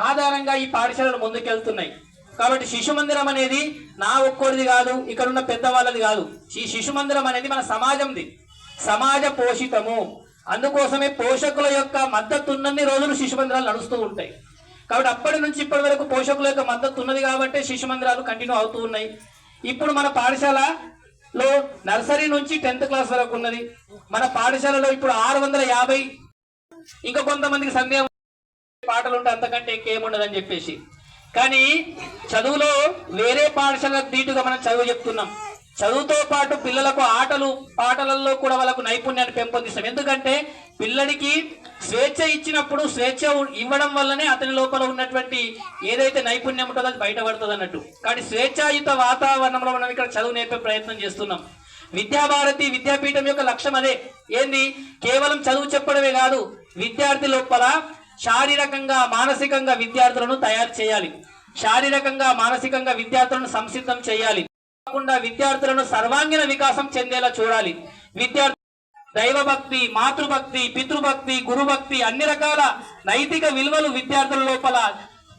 ఆధారంగా ఈ పాఠశాలలు ముందుకెళ్తున్నాయి. కాబట్టి శిశు మందిరం అనేది నా ఒక్కడిది కాదు, ఇక్కడ ఉన్న పెద్దవాళ్ళది కాదు. ఈ శిశు మందిరం అనేది మన సమాజంది, సమాజ పోషితము. అందుకోసమే పోషకుల యొక్క మద్దతు ఉన్నన్ని రోజులు శిశు మందిరాలు నడుస్తూ ఉంటాయి. కాబట్టి అప్పటి నుంచి ఇప్పటి వరకు పోషకుల యొక్క మద్దతు ఉన్నది కాబట్టి శిశు మందిరాలు కంటిన్యూ అవుతూ ఉన్నాయి. ఇప్పుడు మన పాఠశాలలో నర్సరీ నుంచి 10th క్లాస్ వరకు ఉన్నది. మన పాఠశాలలో ఇప్పుడు 650, ఇంకా కొంతమందికి సందేహం పాటలు ఉంటే అంతకంటే ఇంకేముండదని చెప్పేసి. కానీ చదువులో వేరే పాఠశాలకు దీటుగా మనం చదువు చెప్తున్నాం. చదువుతో పాటు పిల్లలకు ఆటలు పాటలలో కూడా వాళ్ళకు నైపుణ్యాన్ని పెంపొందిస్తాం. ఎందుకంటే పిల్లడికి స్వేచ్ఛ ఇచ్చినప్పుడు స్వేచ్ఛ ఇవ్వడం వల్లనే అతని లోపల ఉన్నటువంటి ఏదైతే నైపుణ్యం ఉంటుందో అది బయటపడుతుంది అన్నట్టు. కానీ స్వేచ్ఛాయుత వాతావరణంలో మనం ఇక్కడ చదువు నేర్పే ప్రయత్నం చేస్తున్నాం. విద్యాభారతి విద్యాపీఠం యొక్క లక్ష్యం అదే. ఏంది? కేవలం చదువు చెప్పడమే కాదు, విద్యార్థి లోపల శారీరకంగా మానసికంగా విద్యార్థులను తయారు చేయాలి, శారీరకంగా మానసికంగా విద్యార్థులను సంసిద్ధం చేయాలి, కాకుండా విద్యార్థులను సర్వాంగీణ వికాసం చెందేలా చూడాలి. విద్యార్థి దైవభక్తి, మాతృభక్తి, పితృభక్తి, గురుభక్తి, అన్ని రకాల నైతిక విలువలు విద్యార్థుల లోపల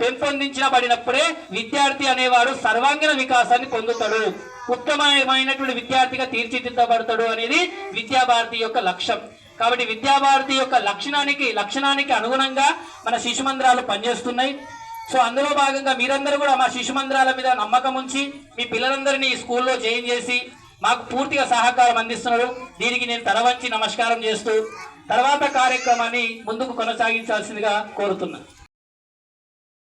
పెంపొందించబడినప్పుడే విద్యార్థి అనేవాడు సర్వాంగీణ వికాసాన్ని పొందుతాడు, ఉత్తమమైనటువంటి విద్యార్థిగా తీర్చిదిద్దబడతాడు అనేది విద్యాభారతి యొక్క లక్ష్యం. కాబట్టి విద్యాభారతి యొక్క లక్షణానికి అనుగుణంగా మన శిశు మందిరాలు పనిచేస్తున్నాయి. సో అందులో భాగంగా మీరందరూ కూడా మా శిశు మందిరాల మీద నమ్మకం ఉంచి మీ పిల్లలందరినీ ఈ స్కూల్లో జాయిన్ చేసి మాకు పూర్తిగా సహకారం అందిస్తున్నారు. దీనికి నేను తల వంచి నమస్కారం చేస్తూ తర్వాత కార్యక్రమాన్ని ముందుకు కొనసాగించాల్సిందిగా కోరుతున్నాను.